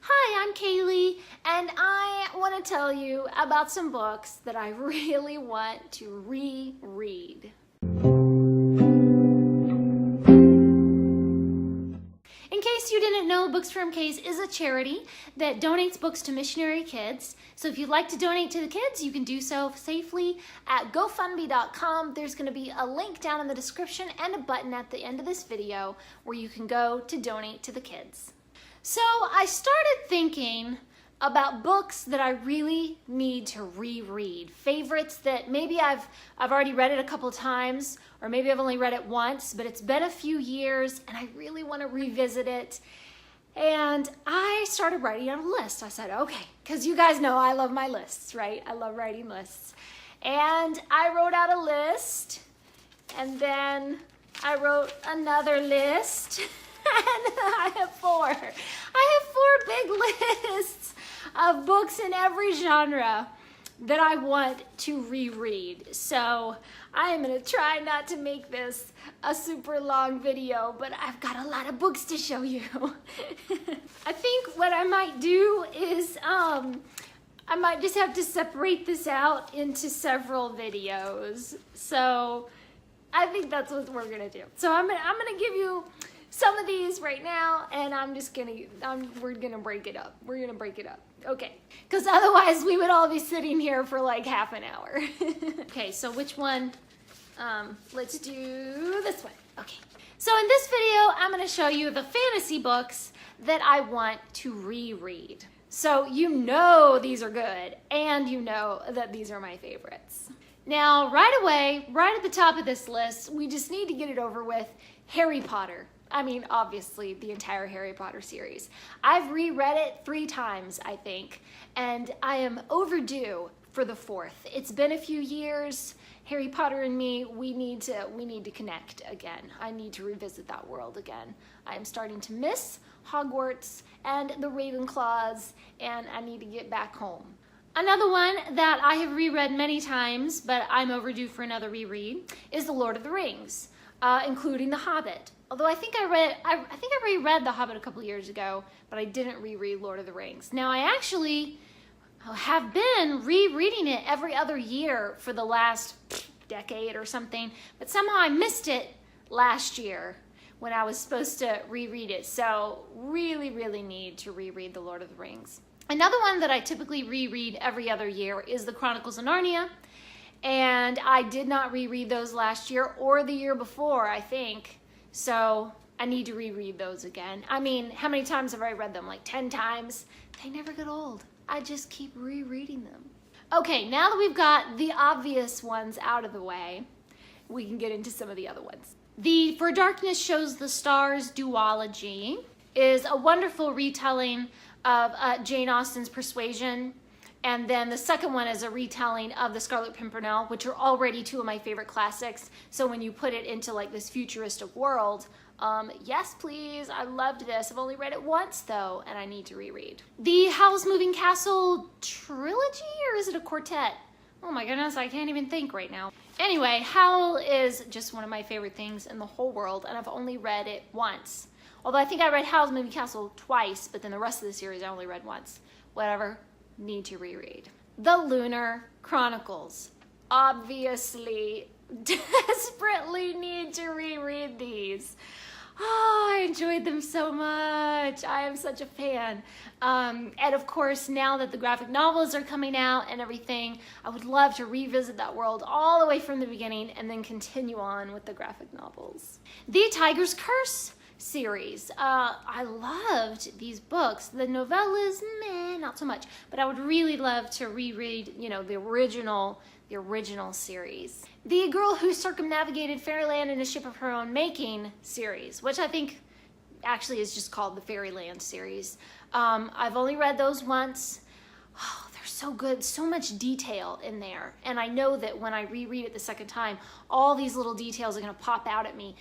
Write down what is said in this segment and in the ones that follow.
Hi, I'm Kaylee, and I want to tell you about some books that I really want to reread. In case you didn't know, Books for MKs is a charity that donates books to missionary kids. So if you'd like to donate to the kids, you can do so safely at GoFundMe.com. There's going to be a link down in the description and a button at the end of this video where you can go to donate to the kids. So I started thinking about books that I really need to reread. Favorites that maybe I've already read it a couple times, or maybe I've only read it once, but it's been a few years and I really want to revisit it. And I started writing on a list. I said, okay, because you guys know I love my lists, right? I love writing lists. And I wrote out a list, and then I wrote another list. And I have four big lists of books in every genre that I want to reread. So I am going to try not to make this a super long video, but I've got a lot of books to show you. I think what I might do is I might just have to separate this out into several videos. So I think that's what we're going to do. So I'm going to give you some of these right now, and we're gonna break it up. We're gonna break it up, okay? Because otherwise we would all be sitting here for like half an hour. Okay, so which one? Let's do this one. Okay. So in this video, I'm gonna show you the fantasy books that I want to reread. So you know these are good, and you know that these are my favorites. Now, right away, right at the top of this list, we just need to get it over with, Harry Potter. I mean, obviously, the entire Harry Potter series. I've reread it 3 times, I think, and I am overdue for the 4th. It's been a few years. Harry Potter and me, we need to connect again. I need to revisit that world again. I am starting to miss Hogwarts and the Ravenclaws, and I need to get back home. Another one that I have reread many times, but I'm overdue for another reread, is The Lord of the Rings, including The Hobbit. Although I think I reread The Hobbit a couple years ago, but I didn't reread Lord of the Rings. Now I actually have been rereading it every other year for the last decade or something, but somehow I missed it last year when I was supposed to reread it. So really, really need to reread The Lord of the Rings. Another one that I typically reread every other year is The Chronicles of Narnia. And I did not reread those last year or the year before, I think. So I need to reread those again. I mean, how many times have I read them? Like 10 times? They never get old. I just keep rereading them. Okay, now that we've got the obvious ones out of the way, we can get into some of the other ones. The For Darkness Shows the Stars duology is a wonderful retelling of Jane Austen's Persuasion. And then the second one is a retelling of The Scarlet Pimpernel, which are already 2 of my favorite classics. So when you put it into like this futuristic world, yes, please, I loved this. I've only read it once though, and I need to reread. The Howl's Moving Castle trilogy, or is it a quartet? Oh my goodness, I can't even think right now. Anyway, Howl is just one of my favorite things in the whole world, and I've only read it once. Although I think I read Howl's Moving Castle twice, but then the rest of the series I only read once. Whatever. Need to reread. The Lunar Chronicles. Obviously, desperately need to reread these. Oh, I enjoyed them so much. I am such a fan. And of course, now that the graphic novels are coming out and everything, I would love to revisit that world all the way from the beginning and then continue on with the graphic novels. The Tiger's Curse series. I loved these books. The novellas, meh, not so much, but I would really love to reread, you know, the original series. The Girl Who Circumnavigated Fairyland in a Ship of Her Own Making series, which I think actually is just called the Fairyland series. I've only read those once. Oh, they're so good, so much detail in there. And I know that when I reread it the second time, all these little details are gonna pop out at me.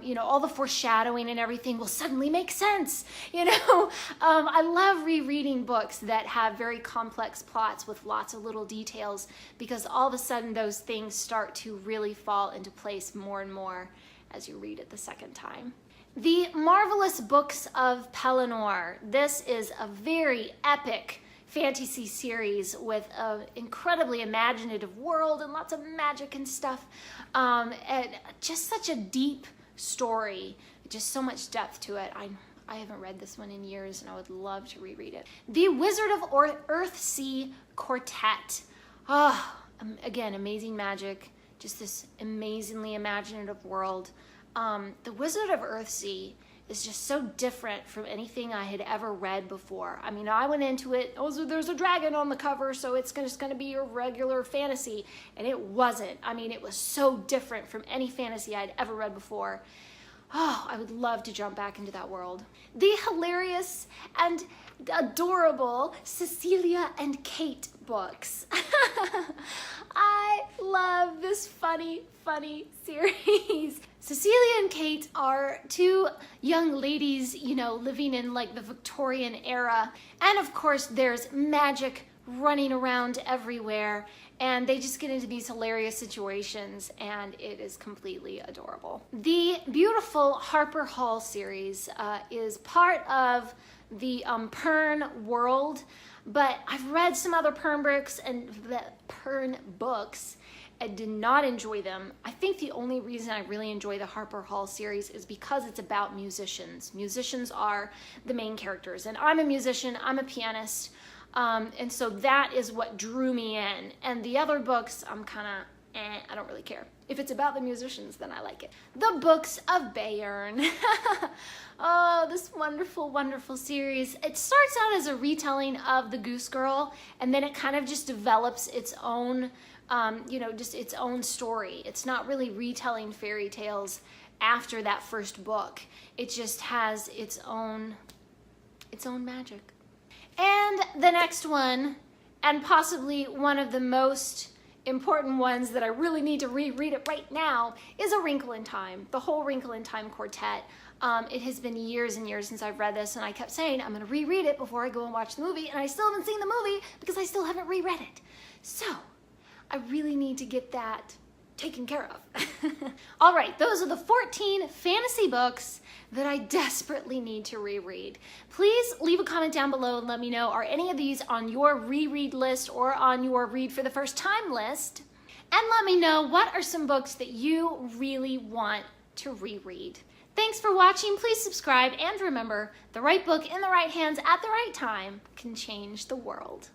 You know, all the foreshadowing and everything will suddenly make sense. You know, I love rereading books that have very complex plots with lots of little details, because all of a sudden those things start to really fall into place more and more as you read it the second time. The Marvelous Books of Pelennor. This is a very epic fantasy series with an incredibly imaginative world and lots of magic and stuff. And just such a deep story, just so much depth to it. I haven't read this one in years and I would love to reread it. The Wizard of Earthsea Quartet. Again, amazing magic, just this amazingly imaginative world. The Wizard of Earthsea is just so different from anything I had ever read before. I mean, I went into it, oh, so there's a dragon on the cover, so it's just gonna be a regular fantasy, and it wasn't. I mean, it was so different from any fantasy I'd ever read before. Oh, I would love to jump back into that world. The hilarious and adorable Cecilia and Kate books. I love this funny series. Cecilia and Kate are two young ladies, you know, living in like the Victorian era. And of course, there's magic running around everywhere. And they just get into these hilarious situations, and it is completely adorable. The beautiful Harper Hall series is part of the Pern world, but I've read some other Pern books and did not enjoy them. I think the only reason I really enjoy the Harper Hall series is because it's about musicians. Musicians are the main characters, and I'm a musician, I'm a pianist. And so that is what drew me in. And the other books, I'm kind of, I don't really care. If it's about the musicians, then I like it. The Books of Bayern. Oh, this wonderful series. It starts out as a retelling of The Goose Girl, and then it kind of just develops its own, you know, just its own story. It's not really retelling fairy tales after that first book. It just has its own magic. And the next one, and possibly one of the most important ones that I really need to reread it right now, is A Wrinkle in Time, the whole Wrinkle in Time quartet. It has been years and years since I've read this, and I kept saying I'm going to reread it before I go and watch the movie, and I still haven't seen the movie because I still haven't reread it. So I really need to get that taken care of. All right, those are the 14 fantasy books that I desperately need to reread. Please leave a comment down below and let me know, are any of these on your reread list or on your read for the first time list? And let me know, what are some books that you really want to reread? Thanks for watching. Please subscribe, and remember, the right book in the right hands at the right time can change the world.